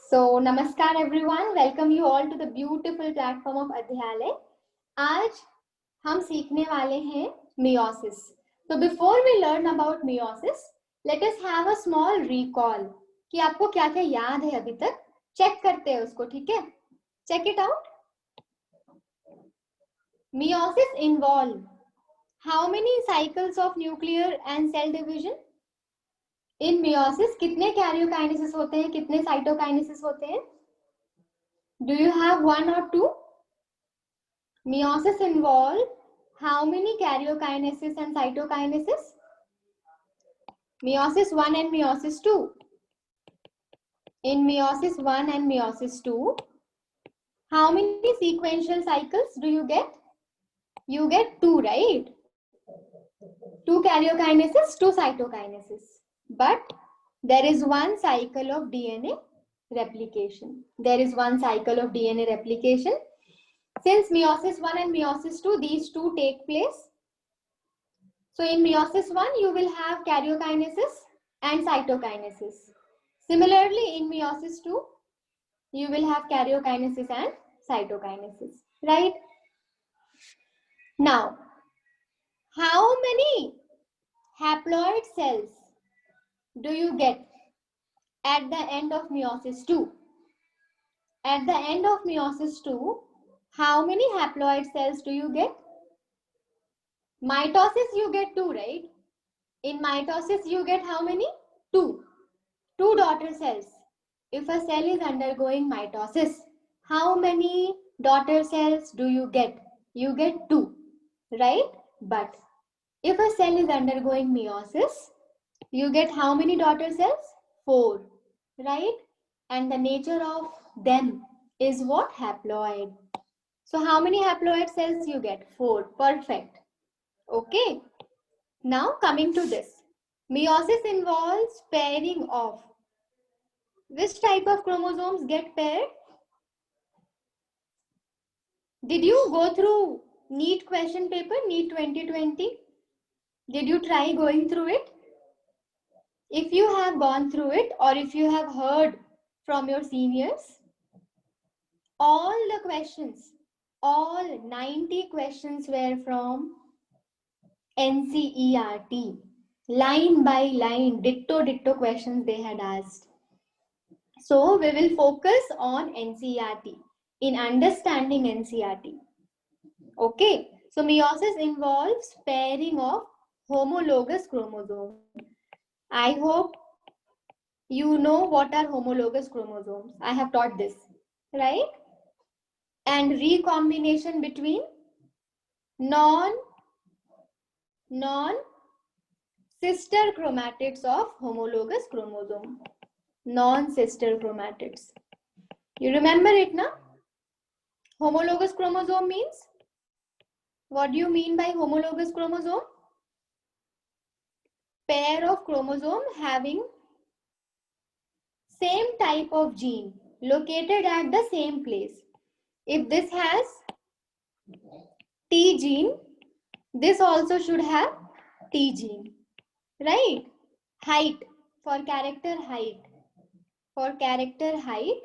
So, Namaskar everyone. Welcome you all to the beautiful platform of अध्यालय. आज हम सीखने वाले हैं meiosis. So, before we learn about meiosis, let us have a small recall कि आपको क्या क्या याद है अभी तक. चेक करते हैं उसको, ठीक है? Check it out. Meiosis involve how many cycles of nuclear and cell division? In meiosis कितने karyokinesis होते हैं, कितने cytokinesis होते हैं? Do you have one or two? Meiosis involve how many karyokinesis and cytokinesis? Meiosis 1 and meiosis 2. In meiosis 1 and meiosis 2, how many sequential cycles do you get? You get 2, right? 2 karyokinesis, 2 cytokinesis. But there is one cycle of DNA replication. There is one cycle of DNA replication. Since meiosis 1 and meiosis 2, these two take place. So in meiosis 1, you will have karyokinesis and cytokinesis. Similarly, in meiosis 2, you will have karyokinesis and cytokinesis, right? Now, how many haploid cells do you get at the end of meiosis 2? At the end of meiosis 2, how many haploid cells do you get? Mitosis you get 2, right? In mitosis you get how many? 2. 2 daughter cells. If a cell is undergoing mitosis, how many daughter cells do you get? You get 2, right? But if a cell is undergoing meiosis, you get how many daughter cells? 4, right? And the nature of them is what? Haploid. So how many haploid cells you get? 4. Perfect. Okay. Now coming to this. Meiosis involves pairing of. Which type of chromosomes get paired? Did you go through NEET question paper, NEET 2020? Did you try going through it? If you have gone through it, or if you have heard from your seniors, all the questions, all 90 questions were from NCERT. Line by line, ditto questions they had asked. So we will focus on NCERT, in understanding NCERT. Okay, so meiosis involves pairing of homologous chromosomes. I hope you know what are homologous chromosomes. I have taught this, right? And recombination between non-sister chromatids of homologous chromosome. Non-sister chromatids. You remember it, na? Homologous chromosome means? What do you mean by homologous chromosome? Pair of chromosome having same type of gene located at the same place. If this has T gene, this also should have T gene, right? Height, for character height. For character height,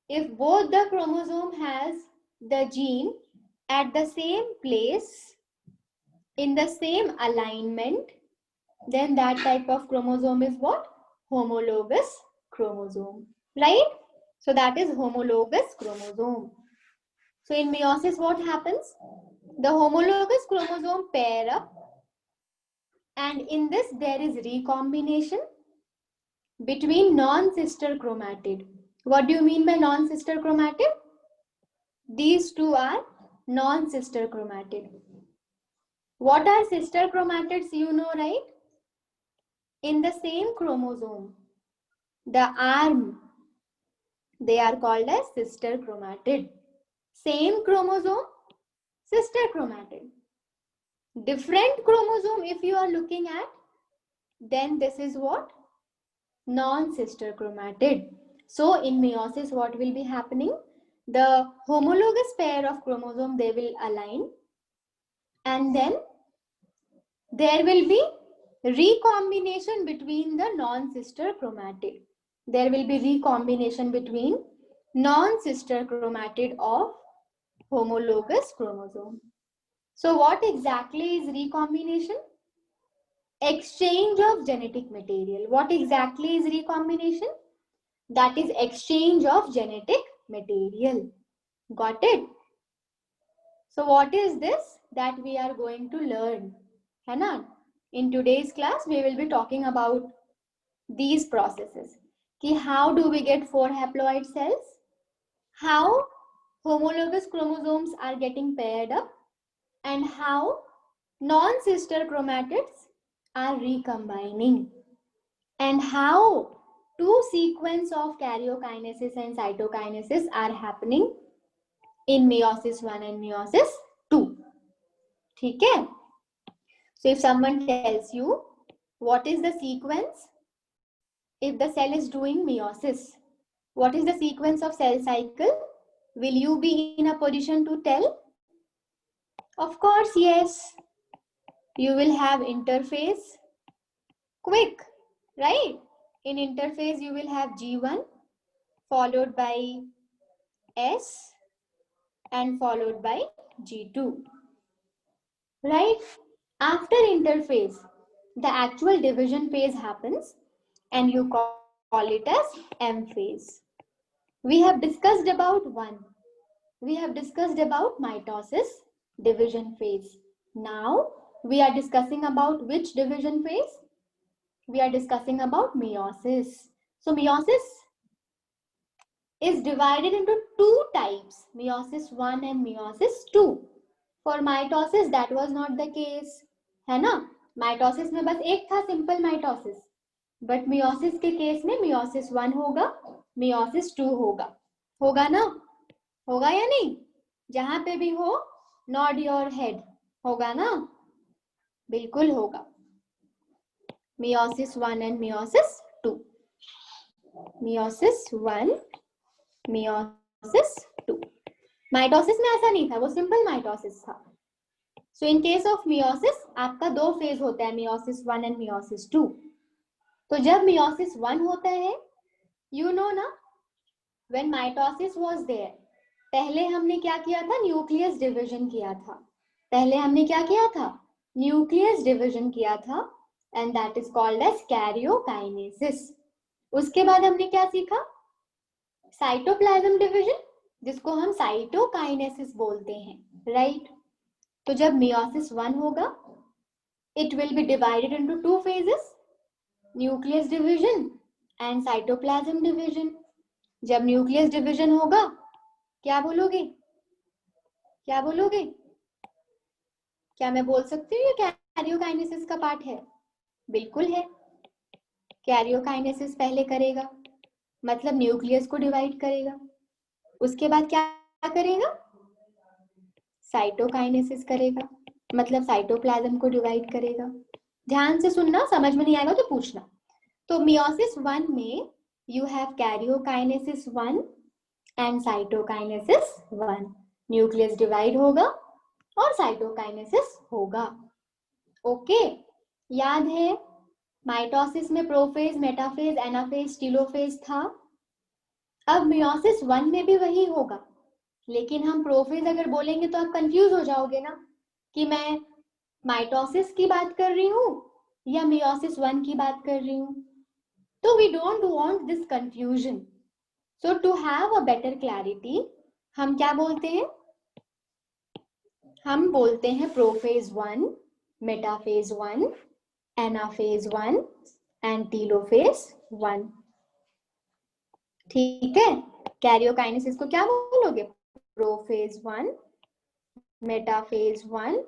if both the chromosome has the gene at the same place, in the same alignment, then that type of chromosome is what? Homologous chromosome, right? So that is homologous chromosome. So in meiosis, what happens? The homologous chromosome pair up, and in this there is recombination between non-sister chromatid. What do you mean by non-sister chromatid? These two are non-sister chromatid. What are sister chromatids? You know, right? In the same chromosome, the arm, they are called as sister chromatid. Same chromosome, sister chromatid. Different chromosome, if you are looking at, then this is what? Non-sister chromatid. So in meiosis, what will be happening? The homologous pair of chromosome, they will align, and then there will be recombination between the non-sister chromatid. there will be recombination between non-sister chromatid of homologous chromosome. So what exactly is recombination? Exchange of genetic material. What exactly is recombination? That is exchange of genetic material. Got it? So what is this that we are going to learn? है ना? In today's class, we will be talking about these processes. कि how do we get 4 haploid cells? How homologous chromosomes are getting paired up, and how non-sister chromatids are recombining, and how 2 sequence of karyokinesis and cytokinesis are happening in meiosis 1 and meiosis 2. ठीक है? So if someone tells you what is the sequence, if the cell is doing meiosis, what is the sequence of cell cycle? Will you be in a position to tell? Of course, yes. You will have interphase. Quick, right? In interphase, you will have G1 followed by S and followed by G2. Right? After interphase, the actual division phase happens and you call it as M phase. We have discussed about 1. We have discussed about mitosis division phase. Now we are discussing about which division phase? We are discussing about meiosis. So meiosis is divided into 2 types, meiosis 1 and meiosis 2. For mitosis that was not the case, है ना? Mitosis में बस एक था simple mitosis. But meiosis के case में meiosis 1 होगा, meiosis 2 होगा. होगा ना? होगा या नहीं? जहां पे भी हो, nod your head. होगा ना? बिल्कुल होगा. Meiosis 1 and meiosis 2. Meiosis 1, meiosis 2. Mitosis में ऐसा नहीं था, वो simple mitosis था. So in case of meiosis, आपका 2 phase होता है, meiosis 1 and meiosis 2. तो जब meiosis 1 होता है, you know ना, when mitosis was there, पहले हमने क्या किया था? न्यूक्लियस डिविजन किया था. पहले हमने क्या किया था? न्यूक्लियस डिविजन किया था, and that is called as karyokinesis. उसके बाद हमने क्या सीखा? साइटोप्लाज्म डिविजन, जिसको हम साइटोकाइनेसिस बोलते हैं, राइट? तो जब meiosis 1 होगा, it will be divided into 2 phases, nucleus division and cytoplasm division. जब nucleus division होगा, क्या बोलोगे? क्या बोलोगे? क्या मैं बोल सकती हूँ ये कैरियोकाइनेसिस का पार्ट है? बिल्कुल है. कैरियोकाइनेसिस पहले करेगा, मतलब न्यूक्लियस को डिवाइड करेगा. उसके बाद क्या करेगा? साइटोकाइनेसिस करेगा, मतलब साइटोप्लाज्म को डिवाइड करेगा. ध्यान से सुनना, समझ में नहीं आएगा तो पूछना. तो meiosis 1 में you have karyokinesis 1 and cytokinesis 1. Nucleus divide होगा और साइटोकाइनेसिस होगा. ओके, याद है माइटोसिस में प्रोफेज, मेटाफेज, एनाफेज, टीलोफेज था. अब meiosis 1 में भी वही होगा, लेकिन हम प्रोफेज अगर बोलेंगे तो आप कंफ्यूज हो जाओगे ना कि मैं माइटोसिस की बात कर रही हूँ या meiosis 1 की बात कर रही हूँ. तो we don't want this confusion. So to have a better clarity, हम क्या बोलते हैं? हम बोलते हैं prophase 1, metaphase 1, anaphase 1 and telophase 1. ठीक है? कैरियोकाइनेसिस को क्या बोलोगे? Prophase 1, metaphase 1,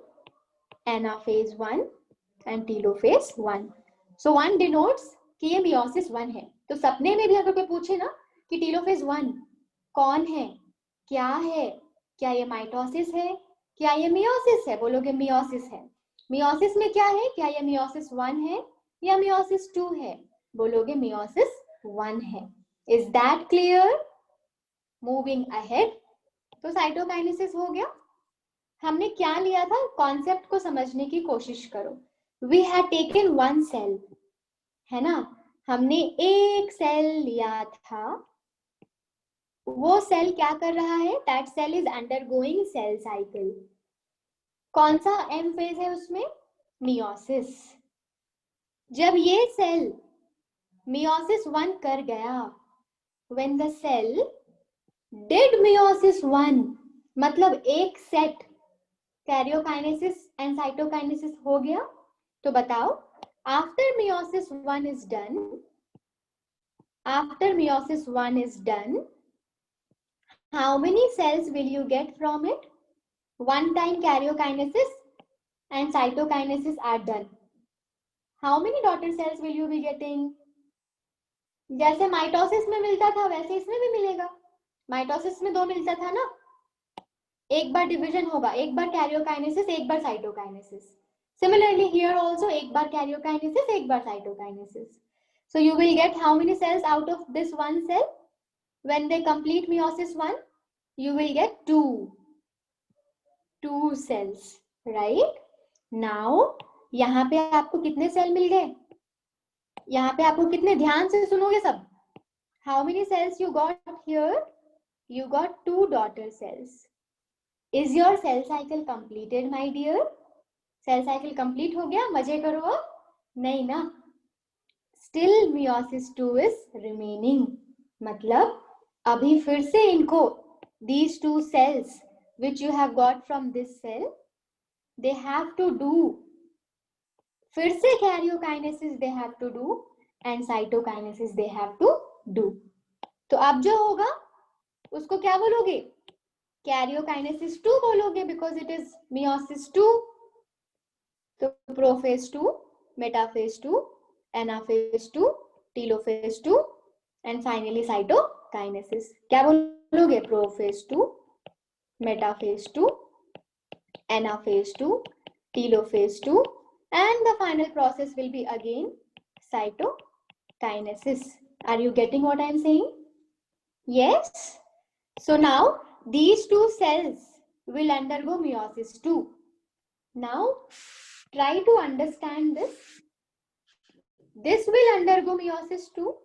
anaphase 1 and telophase 1. So 1 denotes कि ये meiosis 1 है. तो सपने में भी अगर कोई पूछे ना कि टीलोफेज 1 कौन है, क्या है, क्या ये माइटोसिस है, क्या ये meiosis है, बोलोगे meiosis है. meiosis में क्या है? क्या ये meiosis 1 है या meiosis 2 है? बोलोगे meiosis 1 है. Is that clear? Moving ahead. तो साइटोकाइनेसिस हो गया. हमने क्या लिया था? कॉन्सेप्ट को समझने की कोशिश करो. We had taken one cell, है ना? हमने एक सेल लिया था, वो सेल क्या कर रहा है? That cell is undergoing cell cycle. कौन सा एम फेज है उसमें? मियोसिस। जब ये सेल मियोसिस 1 कर गया, when the cell did meiosis 1, मतलब एक सेट कैरियोकाइनेसिस एंड साइटोकाइनेसिस हो गया, तो बताओ after meiosis 1 is done, after meiosis 1 is done, how many cells will you get from it? One time karyokinesis and cytokinesis are done. How many daughter cells will you be getting? जैसे mitosis में मिलता था वैसे इसमें भी मिलेगा। Mitosis में 2 मिलता था ना, एक बार डिवीजन होगा, एक बार कैरियोकाइनेसिस, एक बार साइटोकाइनेसिस। Similarly here also एक बार कैरियोकाइनेसिस, एक बार cytokinesis. So you will get how many cells out of this one cell? When they complete meiosis 1, you will get 2 cells, right? Now यहाँ पे आपको कितने सेल मिल गए? यहाँ पे आपको कितने, ध्यान से सुनोगे सब. How many cells you got here? You got 2 daughter cells. Is your cell cycle completed, my dear? Cell cycle complete हो गया? मजे करो अब? नहीं ना, still meiosis 2 is remaining. मतलब अभी फिर से इनको, these 2 cells which you have got from this cell, they have to do, फिर से karyokinesis they have to do and cytokinesis they have to do. तो अब जो होगा उसको क्या बोलोगे? Karyokinesis 2 बोलोगे because it is meiosis 2. तो prophase 2, metaphase 2, anaphase 2, telophase 2 and finally cytokinesis. क्या बोलोगे? Prophase 2, metaphase 2, anaphase 2, telophase 2 and the final process will be again cytokinesis. Are you getting what I am saying? Yes. So now these 2 cells will undergo meiosis 2. Now try to understand this. This will undergo meiosis 2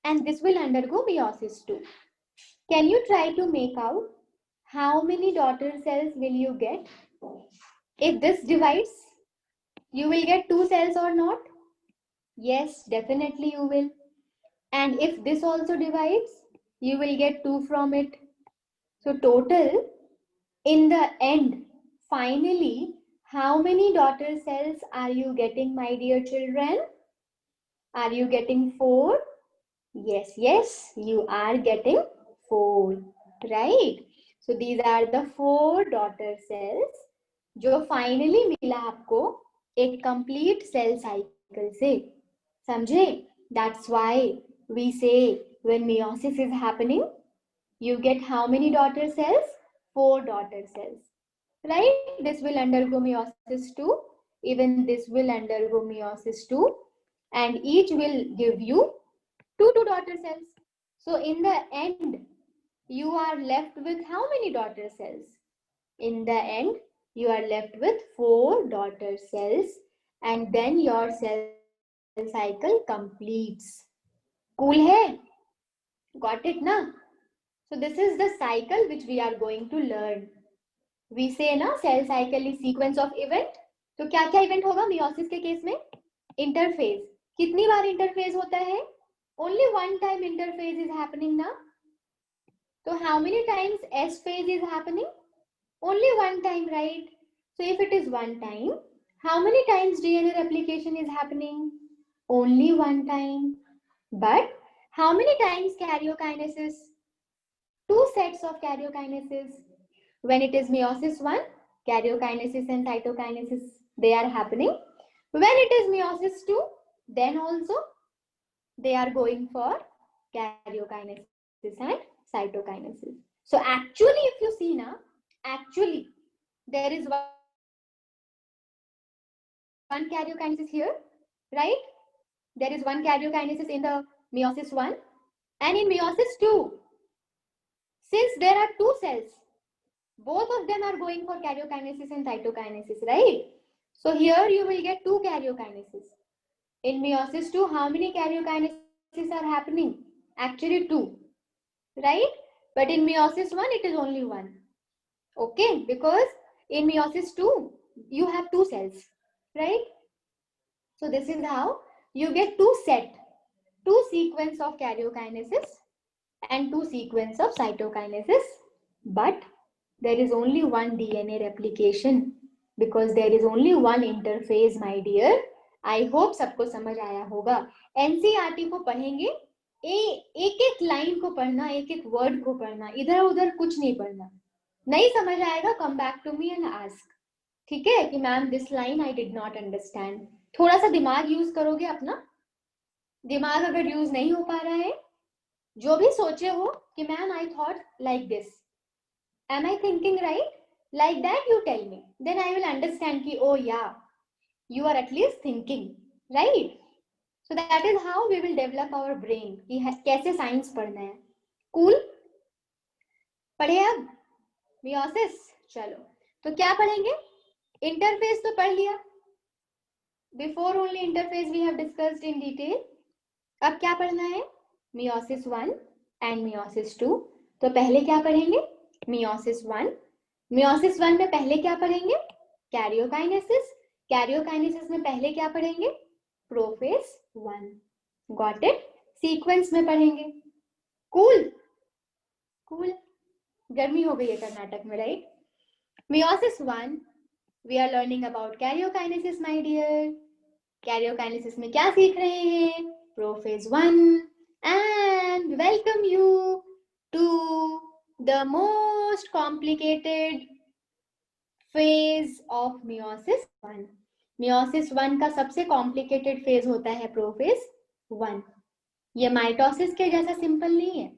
and this will undergo meiosis 2. Can you try to make out how many daughter cells will you get? If this divides, you will get 2 cells or not? Yes, definitely you will. And if this also divides, you will get 2 from it. So total, in the end, finally, how many daughter cells are you getting, my dear children? Are you getting 4? Yes, yes, you are getting 4, right? So these are the 4 daughter cells जो finally मिला आपको एक complete cell cycle से, समझे? That's why we say when meiosis is happening, you get how many daughter cells? 4 daughter cells, right? This will undergo meiosis 2, even this will undergo meiosis 2, and each will give you 2 daughter cells. So in the end, you are left with how many daughter cells? In the end, you are left with 4 daughter cells, and then your cell cycle completes. Cool hai? Got it na? So this is the cycle which we are going to learn. We say na cell cycle is sequence of event. तो क्या क्या event होगा meiosis के case में? Interphase. कितनी बार interphase होता है? Only one time interphase is happening na. So how many times S phase is happening? Only one time, right? So if it is one time, how many times DNA replication is happening? Only one time. But how many times karyokinesis? 2 sets of karyokinesis. When it is meiosis 1, karyokinesis and cytokinesis, they are happening. When it is meiosis 2, then also they are going for karyokinesis and cytokinesis. So actually, if you see now, actually there is one karyokinesis here, right? There is one karyokinesis in the meiosis 1 and in meiosis 2. Since there are 2 cells, both of them are going for karyokinesis and cytokinesis, right? So here you will get 2 karyokinesis. In meiosis 2, how many karyokinesis are happening? Actually 2, right? But in meiosis 1, it is only 1. Okay, because in meiosis 2, you have 2 cells, right? So this is how you get 2 sequence of karyokinesis and 2 sequence of cytokinesis. But there is only one DNA replication because there is only one interphase, my dear. I hope सबको समझ आया होगा. NCERT को पढ़ेंगे, एक एक line को पढ़ना, एक एक वर्ड को पढ़ना, इधर उधर कुछ नहीं पढ़ना. नहीं समझ आएगा, come back to me and ask. ठीक है कि ma'am this line I did not understand. थोड़ा सा दिमाग यूज करोगे अपना. दिमाग अगर यूज नहीं हो पा रहा है, जो भी सोचे हो कि ma'am I thought like this, am I thinking right? Like that you tell me. Then I will understand ki, oh yeah, you are at least thinking, right? So that is how we will develop our brain. कि कैसे science पढ़ना है. Cool? पढ़े अब meiosis. चलो तो क्या पढ़ेंगे? इंटरफेस तो पढ़ लिया. Before only interface we have discussed in detail. अब क्या पढ़ना है? meiosis 1 and meiosis 2. तो पहले क्या पढ़ेंगे? meiosis 1. meiosis 1 में पहले क्या पढ़ेंगे? कैरियोकाइनेसिस. कैरियोकाइनेसिस में पहले क्या पढ़ेंगे? प्रोफेज 1. Got it? सीक्वेंस में पढ़ेंगे. Cool cool. गर्मी हो गई है कर्नाटक में, right? meiosis 1 we are learning about karyokinesis, my dear. Karyokinesis में क्या सीख रहे हैं? Prophase 1. and welcome you to the most complicated phase of meiosis 1. meiosis 1 का सबसे complicated phase होता है प्रोफेज 1. ये माइटोसिस के जैसा सिंपल नहीं है.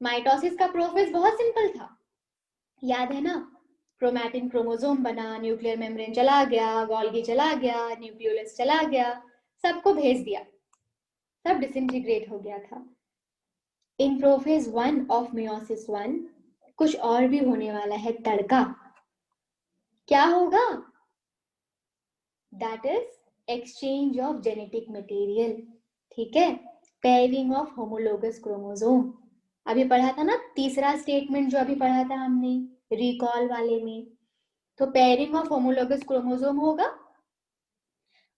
माइटोसिस का प्रोफेज बहुत सिंपल था, याद है ना? क्रोमैटिन क्रोमोसोम बना, न्यूक्लियर मेम्ब्रेन चला गया, गोल्गी चला गया, न्यूक्लियोलस चला गया, सबको भेज दिया, सब डिसइंटीग्रेट हो गया था. इन प्रोफेज 1 ऑफ meiosis 1 कुछ और भी होने वाला है. तड़का. क्या होगा? That is exchange of genetic material. ठीक है? Pairing of homologous chromosome. अभी पढ़ा था ना, तीसरा स्टेटमेंट जो अभी पढ़ा था हमने रिकॉल वाले में. तो पेयरिंग ऑफ होमोलोगस क्रोमोसोम होगा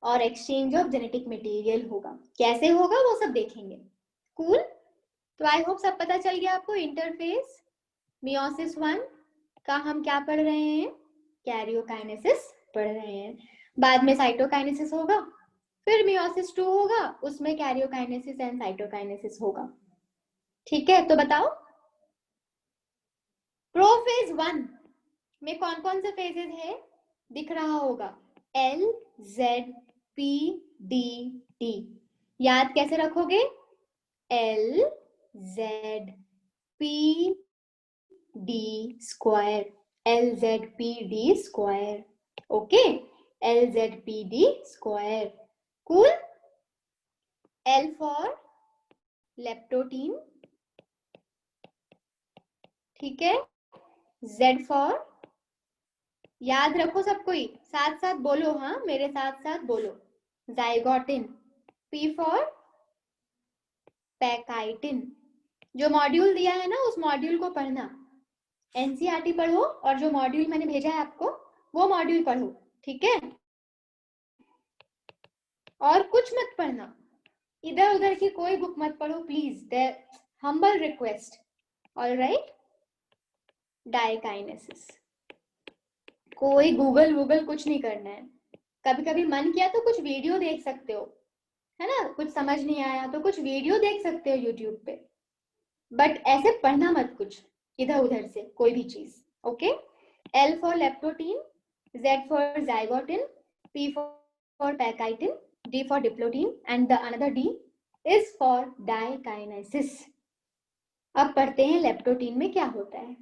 और एक्सचेंज ऑफ जेनेटिक मटेरियल होगा. कैसे होगा वो सब देखेंगे. कूल? तो आई होप सब पता चल गया आपको. इंटरफेस meiosis 1 का हम क्या पढ़ रहे हैं? कैरियोकाइनेसिस पढ़ रहे हैं. बाद में साइटोकाइनेसिस होगा, फिर meiosis 2 होगा, उसमें कैरियोकाइनेसिस एंड साइटोकाइनेसिस होगा. ठीक है? तो बताओ प्रोफेज 1 में कौन कौन से फेजेस है? दिख रहा होगा L Z P D T. याद कैसे रखोगे? L Z P D square. LZPD square. Okay? LZPD square. Cool? L for leptotene. ठीक है? Z for, याद रखो सब कोई, साथ साथ बोलो. हाँ, मेरे साथ साथ बोलो. zygotin. P for पैकाइटिन. जो मॉड्यूल दिया है ना, उस मॉड्यूल को पढ़ना. एनसीईआरटी पढ़ो और जो मॉड्यूल मैंने भेजा है आपको वो मॉड्यूल पढ़ो. ठीक है? और कुछ मत पढ़ना, इधर उधर की कोई बुक मत पढ़ो please. Their humble request. Alright? Diakinesis. कोई गूगल कुछ नहीं करना है. कभी कभी मन किया तो कुछ वीडियो देख सकते हो, है ना? कुछ समझ नहीं आया तो कुछ वीडियो देख सकते हो यूट्यूब पे, बट ऐसे पढ़ना मत कुछ इधर उधर से कोई भी चीज. Okay? L for leptotene, Z for zygotin, P for पैकाइटिन, D for diplotene and the another D is for dikinesis. अब पढ़ते हैं लेप्टोटीन में क्या होता है.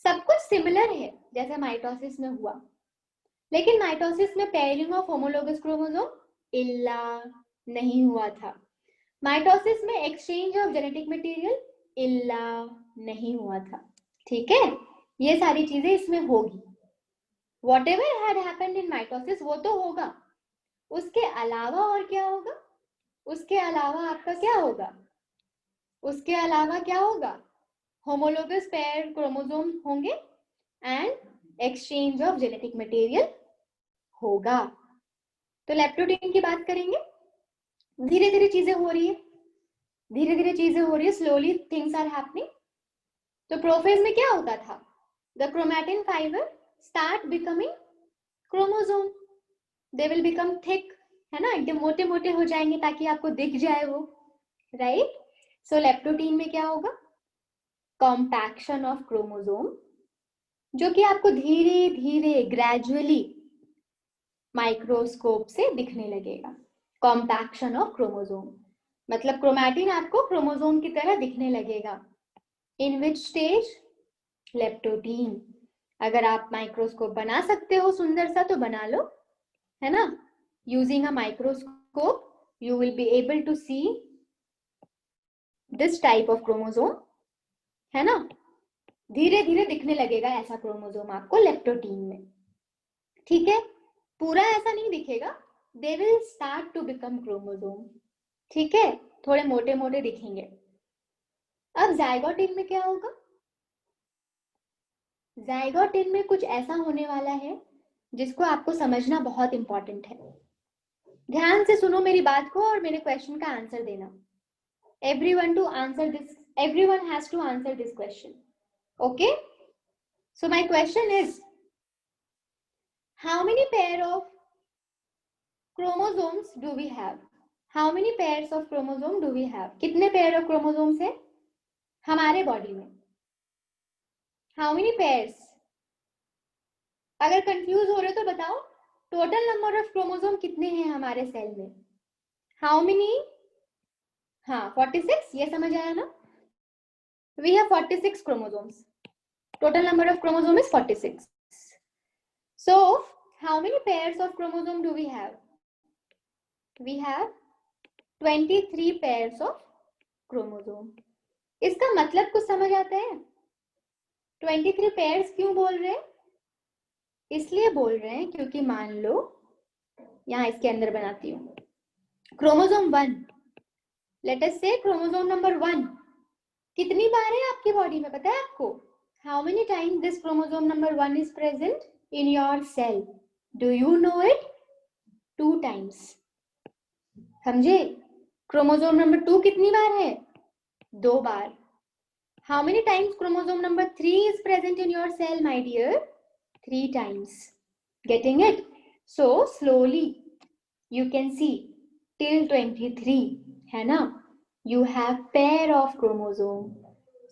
सब कुछ सिमिलर है जैसे माइटोसिस में हुआ, लेकिन माइटोसिस में पेयरिंग ऑफ होमोलोगस क्रोमोसोम इल्ला नहीं हुआ था. माइटोसिस में एक्सचेंज ऑफ जेनेटिक मटेरियल इल्ला नहीं हुआ था. ठीक है? ये सारी चीजें इसमें होगी. Whatever had happened in mitosis वो तो होगा, उसके अलावा और क्या होगा? उसके अलावा आपका क्या होगा? उसके अलावा क्या होगा? होमोलोगस पेयर क्रोमोसोम होंगे and exchange of genetic material होगा। तो लेप्टोप्रोटीन की बात करेंगे। धीरे धीरे चीजें हो रही है, धीरे धीरे चीजें हो रही है, स्लोली थिंग्स आर हैपनिंग। तो प्रोफेज में क्या होता था? The chromatin fibre start becoming chromosome, they will become thick, है ना, एकदम मोटे मोटे हो जाएंगे ताकि आपको दिख जाए वो, राइट। सो लेप्टोप्रोटीन में क्या होगा? कॉम्पैक्शन ऑफ क्रोमोसोम, जो कि आपको धीरे धीरे ग्रेजुअली माइक्रोस्कोप से दिखने लगेगा। कॉम्पैक्शन ऑफ क्रोमोसोम मतलब क्रोमैटिन आपको क्रोमोसोम की तरह दिखने लगेगा। इन विच स्टेज? लेप्टोप्रोटीन। अगर आप माइक्रोस्कोप बना सकते हो सुंदर सा तो बना लो, है ना। Using a microscope you will be able to see this type of chromosome, है ना। धीरे धीरे दिखने लगेगा ऐसा क्रोमोसोम आपको लेप्टोप्रोटीन में, ठीक है। पूरा ऐसा नहीं दिखेगा, they will start to become chromosome, ठीक है, थोड़े मोटे मोटे दिखेंगे। अब जाइगोटिन में क्या होगा? जाइगोटिन में कुछ ऐसा होने वाला है जिसको आपको समझना बहुत इंपॉर्टेंट है। ध्यान से सुनो मेरी बात को और मेरे क्वेश्चन का आंसर देना। everyone to answer this, everyone has to answer this question, okay? So my question is, how many pair of chromosomes do we have? How many pairs of chromosome do we have? कितने pair of chromosomes है हमारे body में? How many pairs? अगर confuse हो रहे तो बताओ, total number of chromosome कितने हैं हमारे सेल में? How many? हाँ 46, ये समझ आया ना। We have 46 chromosomes. Total number of chromosome is 46. So how many pairs of chromosome do we have? We have 23 pairs of chromosome. इसका मतलब कुछ समझ आता है? 23 pairs क्यों बोल रहे हैं? इसलिए बोल रहे हैं क्योंकि मान लो यहाँ इसके अंदर बनाती हूँ क्रोमोसोम 1, लेट अस से क्रोमोसोम नंबर 1 कितनी बार है आपकी बॉडी में, पता है आपको? How many times this chromosome number 1 is present in your cell? Do you know it? 2 times, समझे? क्रोमोसोम नंबर 2 कितनी बार है? 2 बार। How many times chromosome number 3 is present in your cell my dear? 3 times. Getting it? So slowly you can see till 23, है ना? You have pair of chromosome.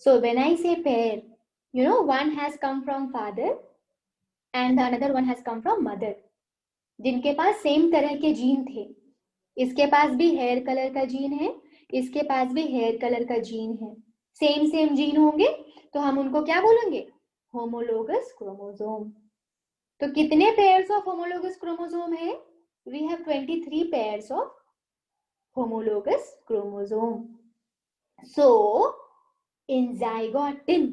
So when I say pair, you know, one has come from father and the another one has come from mother, जिनके पास same तरह के gene थे। इसके पास भी hair colour का जीन है, इसके पास भी हेयर कलर का जीन है, सेम सेम जीन होंगे तो हम उनको क्या बोलेंगे? Homologous chromosome. तो कितने पेयर्स ऑफ होमोलोगस क्रोमोसोम है? We have 23 pairs of homologous chromosome. So in zygotene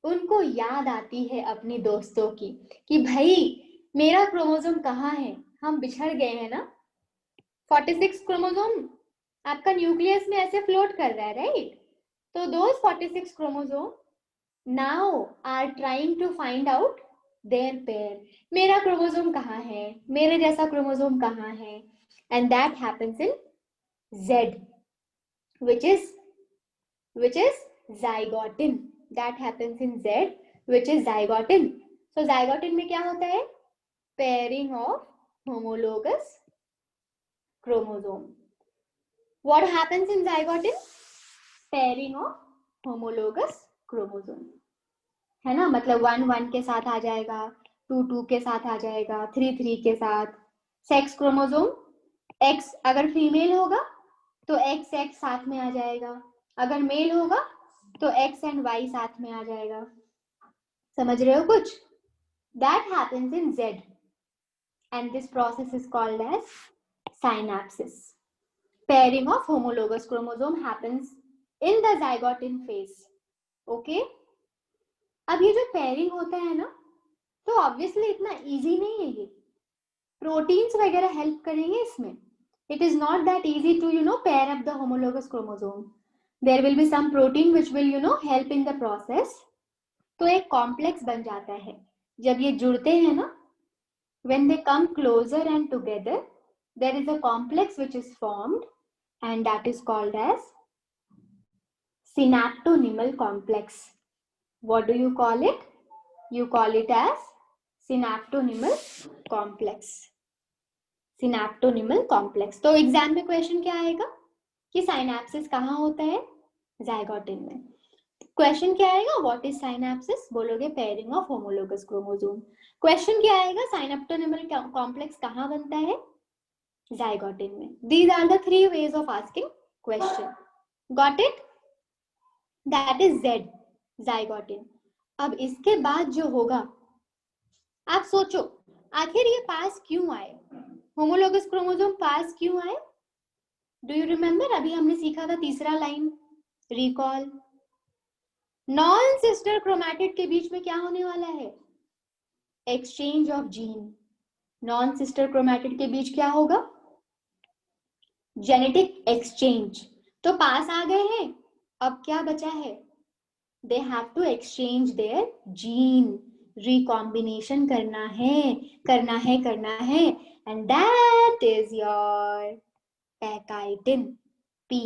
उनको याद आती है अपनी दोस्तों की कि भाई मेरा क्रोमोसोम कहाँ है, हम बिछड़ गए हैं ना। 46 क्रोमोसोम आपका न्यूक्लियस में ऐसे फ्लोट कर रहा है, राइट? तो those 46 chromosome now are trying to find out their pair. मेरा क्रोमोसोम कहाँ है, मेरे जैसा क्रोमोसोम कहाँ है, and that happens in Z, which is zygotin. That happens in Z, which is zygotin. So zygotin में क्या होता है? Pairing of homologous chromosome. What happens in zygotin? Pairing of homologous chromosome. है ना, मतलब 1 1 के साथ आ जाएगा, 2 2 के साथ आ जाएगा, 3 3 के साथ। सेक्स क्रोमोसोम X अगर फीमेल होगा तो X X साथ में आ जाएगा, अगर मेल होगा तो X एंड Y साथ में आ जाएगा। समझ रहे हो कुछ? That happens in Z and this process is called as synapsis. Pairing of homologous chromosome happens in the zygotin phase. Okay? अब ये जो पेयरिंग होता है ना, तो ऑब्वियसली इतना इजी नहीं है ये, प्रोटीन्स वगैरह हेल्प करेंगे इसमें. It is not that easy to pair up the homologous chromosome. There will be some protein which will help in the process. तो एक कॉम्प्लेक्स बन जाता है. जब ये जुड़ते हैं ना, when they come closer and together, there is a complex which is formed and that is called as synaptonymal complex. What do you call it? You call it as synaptonymal complex. Synaptonemal complex. तो exam में question क्या आएगा कि synapses कहाँ होता है? Zygotene में. Question क्या आएगा? What is synapsis? बोलोगे pairing of homologous chromosome. Question क्या आएगा? साइनैप्टोनिमल कॉम्प्लेक्स कहाँ बनता है? जाइगोटिन में. These are the 3 ways of asking question. Got it? That is Z, zygotene. अब इसके बाद जो होगा, आप सोचो आखिर ये पास क्यों आए? होमोलोगस क्रोमोसोम पास क्यों आए? Do you remember? अभी हमने सीखा था तीसरा line, recall. Non sister chromatid के बीच में क्या होने वाला है? Exchange of gene. Non sister chromatid के बीच क्या होगा? Genetic exchange. तो पास आ गए हैं. अब क्या बचा है? They have to exchange their gene. Recombination करना है, करना है, करना है. And that is your pachytene, P.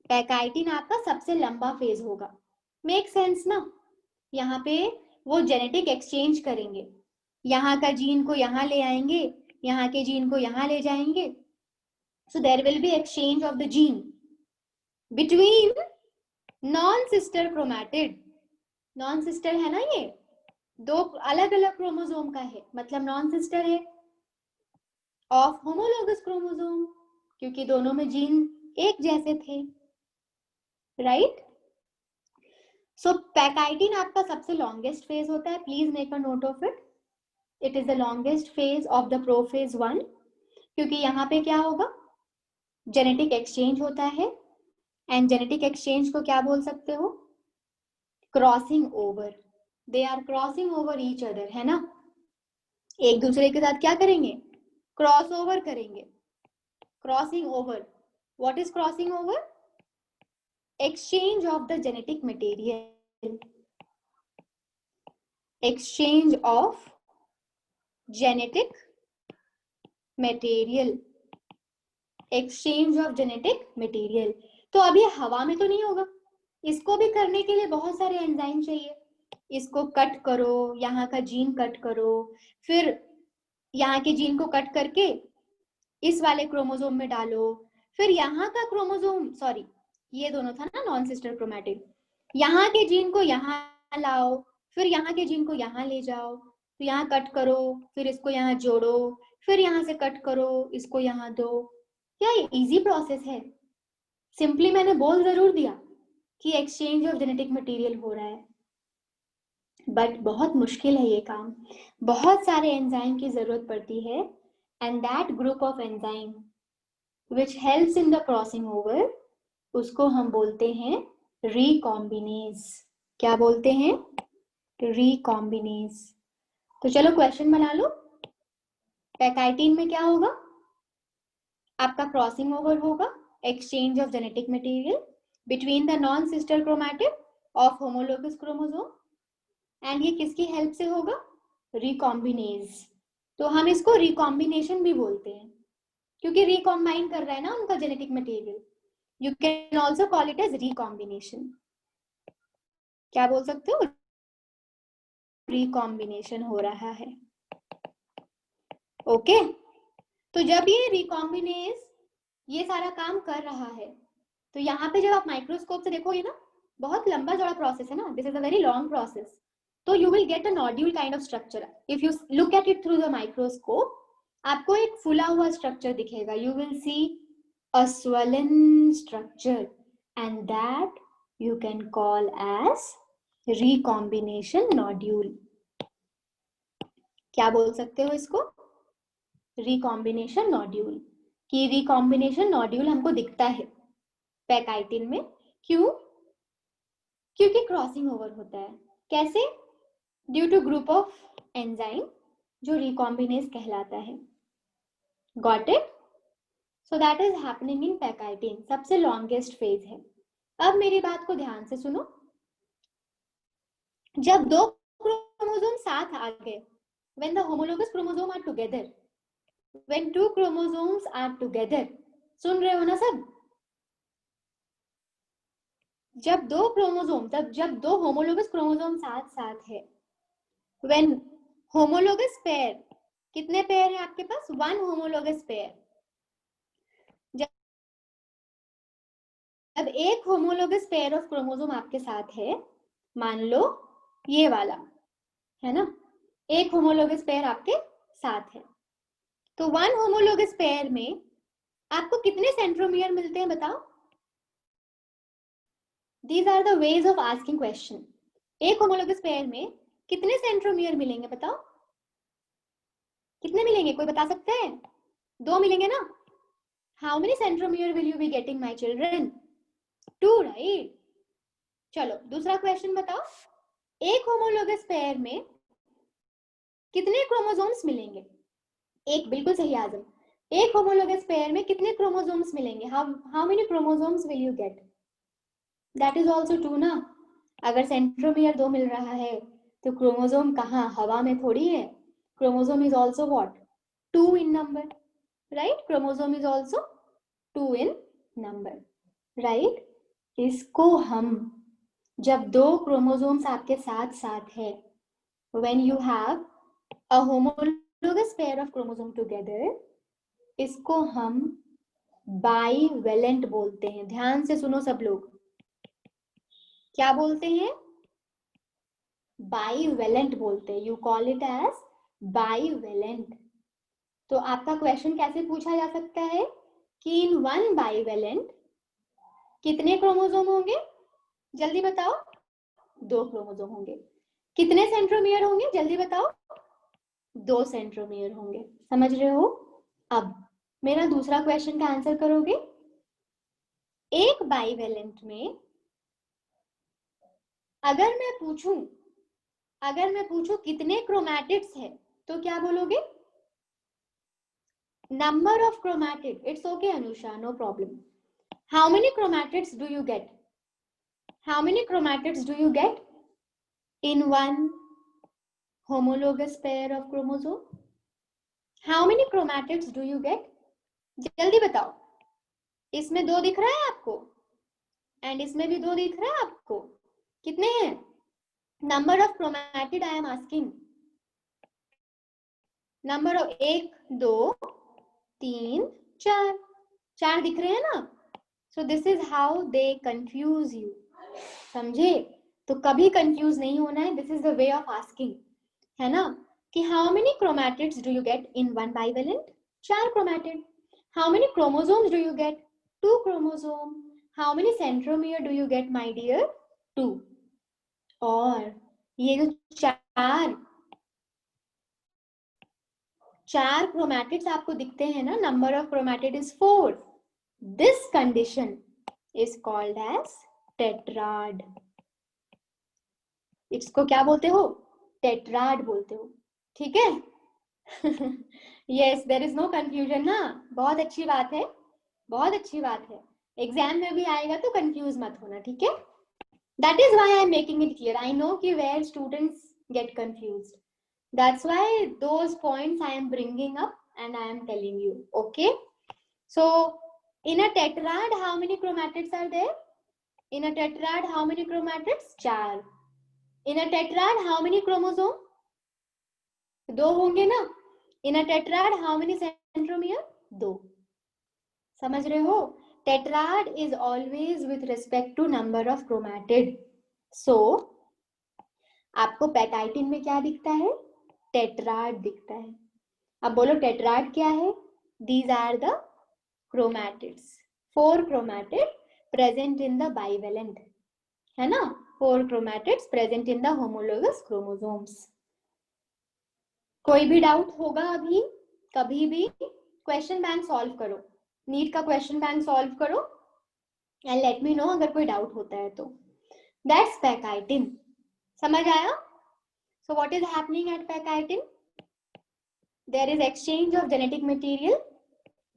Pachytene आपका सबसे लंबा फेज होगा. मेक सेंस ना? यहाँ पे वो जेनेटिक एक्सचेंज करेंगे. यहाँ का जीन को यहाँ ले आएंगे, यहाँ के जीन को यहाँ ले जाएंगे. So there will be exchange of the gene between non sister chromatid. Non sister है ना, ये दो अलग अलग क्रोमोसोम का है, मतलब नॉन सिस्टर है ऑफ होमोलोगस क्रोमोसोम, क्योंकि दोनों में जीन एक जैसे थे. राइट? सो पैकाइटिन आपका सबसे लॉन्गेस्ट फेज होता है. Please make a note of it. It is the longest phase of the prophase 1, क्योंकि यहाँ पे क्या होगा? जेनेटिक एक्सचेंज होता है. एंड जेनेटिक एक्सचेंज को क्या बोल सकते हो? Crossing over. They are crossing over each other, है ना? एक दूसरे के साथ क्या करेंगे? क्रॉस ओवर करेंगे. Crossing over. What is crossing over? Exchange of the genetic material. Exchange of genetic material. Exchange of genetic material. तो अब ये हवा में तो नहीं होगा. इसको भी करने के लिए बहुत सारे एंजाइम चाहिए. इसको कट करो, यहाँ का जीन कट करो, फिर यहाँ के जीन को कट करके इस वाले क्रोमोसोम में डालो, फिर यहाँ का क्रोमोसोम, सॉरी ये दोनों था ना नॉन सिस्टर क्रोमैटिड, यहाँ के जीन को यहाँ लाओ, फिर यहाँ के जीन को यहाँ ले जाओ, तो यहाँ कट करो, फिर इसको यहाँ जोड़ो, फिर यहाँ से कट करो, इसको यहाँ दो. क्या ये इजी प्रोसेस है? सिंपली मैंने बोल जरूर दिया कि एक्सचेंज ऑफ जेनेटिक मटेरियल हो रहा है, बट बहुत मुश्किल है ये काम. बहुत सारे एंजाइम की जरूरत पड़ती है. And that group of enzyme which helps in the crossing over, उसको हम बोलते हैं रिकॉम्बिनेज. क्या बोलते हैं? रिकॉम्बिनेज. तो चलो क्वेश्चन बना लो. पैकाइटिन में क्या होगा? आपका क्रॉसिंग ओवर होगा, exchange of genetic material between the non sister chromatid of homologous chromosome. And ये किसकी हेल्प से होगा? रिकॉम्बिनेज. तो हम इसको रिकॉम्बिनेशन भी बोलते हैं, क्योंकि रिकॉम्बाइन कर रहा है ना उनका genetic material. You can also call it as recombination. क्या बोल सकते हो? रिकॉम्बिनेशन हो रहा है. ओके? तो जब ये रिकॉम्बिनेज ये सारा काम कर रहा है, तो यहाँ पे जब आप माइक्रोस्कोप से देखोगे ना, बहुत लंबा चौड़ा प्रोसेस है ना. This is a very long process. तो you will get a nodule kind of structure. If you look at it through the microscope, आपको एक फुला हुआ स्ट्रक्चर दिखेगा. You will see a swollen structure, and that you can call as recombination nodule. क्या बोल सकते हो इसको? recombination nodule. कि recombination nodule हमको दिखता है पैकाइटिन में. क्यों? क्योंकि क्रॉसिंग ओवर होता है. कैसे? Due to group of enzyme जो रिकॉम्बिनेज कहलाता है. Got it? So that is happening in pachytene, सबसे लॉन्गेस्ट फेज है। अब मेरी बात को ध्यान से सुनो, जब दो क्रोमोसोम साथ आ गए, when the homologous chromosome are together, when two chromosomes are together, सुन रहे हो ना सब? जब दो क्रोमोसोम, तब जब दो होमोलोगस क्रोमोसोम साथ साथ है, when homologous pair, कितने पेयर है आपके पास? One homologous pair. जब एक होमोलोगस पेयर ऑफ क्रोमोसोम आपके साथ है, मान लो ये वाला है ना, एक होमोलोगस पेयर आपके साथ है, तो वन होमोलोगस पेयर में आपको कितने सेंट्रोमियर मिलते हैं बताओ? These are the ways of asking question. एक होमोलोगस पेयर में कितने सेंट्रोमियर मिलेंगे बताओ? कितने मिलेंगे, कोई बता सकते हैं? 2 मिलेंगे ना? How many centromere will you be getting, my children? 2, right? चलो दूसरा क्वेश्चन बताओ, एक होमोलोगस पेयर में कितने क्रोमोसोम्स मिलेंगे? एक, बिल्कुल सही आजम। एक होमोलोगस पेयर में कितने क्रोमोसोम्स मिलेंगे? how many chromosomes will you get? That is also 2 ना। अगर सेंट्रोमियर 2 मिल रहा है तो क्रोमोसोम कहाँ, हवा में थोड़ी है। Chromosome is also what? 2 in number, right? Chromosome is also 2 in number, right? इसको हम, जब दो क्रोमोसोम्स आपके साथ साथ है, when you have a homologous pair of chromosome together, इसको हम बाईवेलेंट बोलते हैं। ध्यान से सुनो सब लोग, क्या बोलते हैं? बाईवेलेंट बोलते हैं। You call it as bivalent. तो आपका क्वेश्चन कैसे पूछा जा सकता है कि इन वन बाईवेलेंट कितने क्रोमोसोम होंगे? जल्दी बताओ। 2 क्रोमोसोम होंगे। कितने सेंट्रोमियर होंगे? जल्दी बताओ। 2 सेंट्रोमियर होंगे। समझ रहे हो? अब मेरा दूसरा क्वेश्चन का आंसर करोगे। एक बाईवेलेंट में अगर मैं पूछूं कितने क्रोमैटिड्स है, तो क्या बोलोगे? Number of chromatid. It's okay Anusha, no problem. How many chromatids do you get? How many chromatids do you get in one homologous pair of chromosome? How many chromatids do you get? जल्दी बताओ। इसमें 2 दिख रहा है आपको, and इसमें भी 2 दिख रहा है आपको। कितने हैं? Number of chromatid I am asking. Number of 1 2 3 4, 4 दिख रहे हैं ना? So this is how they confuse you. समझे? तो कभी कंफ्यूज नहीं होना है। This is the way of asking, है ना? कि how many chromatids do you get in one bivalent? 4 chromatid. How many chromosomes do you gate? 2 chromosome. How many centromere do you gate my dear? 2। और ये जो चार chromatids आपको दिखते हैं ना, number of chromatid is 4। This condition is called as tetrad. इसको क्या बोलते हो? टेट्राड बोलते हो। ठीक है? Yes, there is no confusion ना। बहुत अच्छी बात है, बहुत अच्छी बात है। एग्जाम में भी आएगा तो कंफ्यूज मत होना, ठीक है? That is why I am making it clear. I know कि where students get confused, that's why those points I am bringing up and I am telling you. Okay, so in a tetrad how many chromatids are there? In a tetrad how many chromatids? 4. In a tetrad how many chromosome? 2 होंगे ना? In a tetrad how many centromere? 2. समझ रहे हो? Tetrad is always with respect to number of chromatid. So आपको पैकाइटिन में क्या दिखता है? टेट्राड दिखता है। अब बोलो टेट्राड क्या है? These are the chromatids. 4 chromatids present in the bivalent, है ना? 4 chromatids present in the homologous chromosomes. कोई भी डाउट होगा अभी? कभी भी क्वेश्चन बैंक सॉल्व करो, नीट का क्वेश्चन बैंक सॉल्व करो एंड लेट मी नो अगर कोई डाउट होता है तो। दैट्स पैकाइटिन। समझ आया? So what is happening at पैकाइटिन? There is exchange of genetic material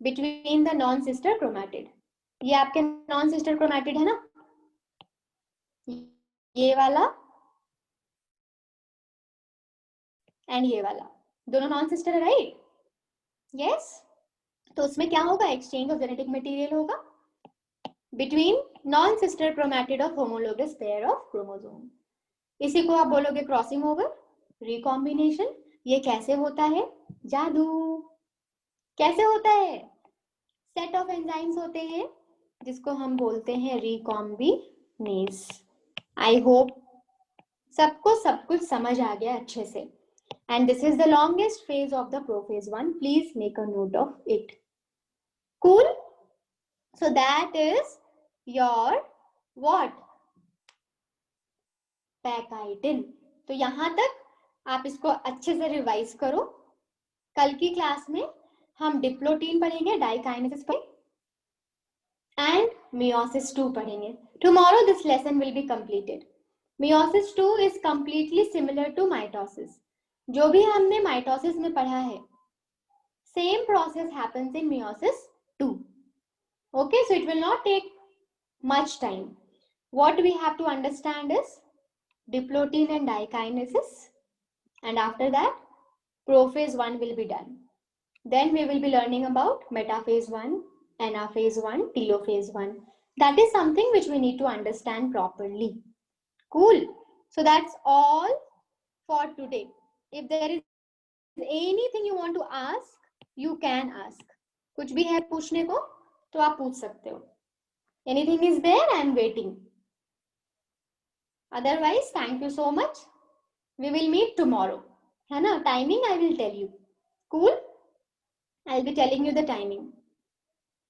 between the non-sister chromatid. ये आपके non-sister chromatid है ना, ये वाला एंड ये वाला, दोनों non-sister है, राइट? यस। तो उसमें क्या होगा? एक्सचेंज ऑफ जेनेटिक मटेरियल होगा between non-sister chromatid of homologous pair of chromosome. इसी को आप बोलोगे क्रॉसिंग ओवर, रिकॉम्बिनेशन। ये कैसे होता है? जादू। कैसे होता है? सेट ऑफ एंजाइम्स होते हैं जिसको हम बोलते हैं रिकॉम्बिनेज। आई होप सबको सब कुछ समझ आ गया अच्छे से। And this is the longest phase of the prophase 1. Please make a note of it. Cool? So that is your what? Pachytene. तो यहां तक आप इसको अच्छे से रिवाइज करो. कल की क्लास में हम डिप्लोटीन पढ़ेंगे, डाइकाइनेसिस पढ़ेंगे एंड meiosis 2 पढ़ेंगे. Tomorrow this lesson will be completed. meiosis 2 is completely similar to mitosis. जो भी हमने माइटोसिस में पढ़ा है, same process happens in meiosis 2. Okay, so it will not take much time. What we have to understand is diplotin and dikinesis, and after that prophase 1 will be done. Then we will be learning about metaphase 1, anaphase 1, telophase 1. That is something which we need to understand properly. Cool. So that's all for today. If there is anything you want to ask, you can ask. कुछ भी है पूछने को तो आप पूछ सकते हो. Anything is there, I am waiting. Otherwise, thank you so much. We will meet tomorrow. है ना? Timing I will tell you. Cool? I'll be telling you the timing.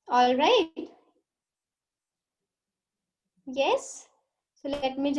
All right. Yes. So let me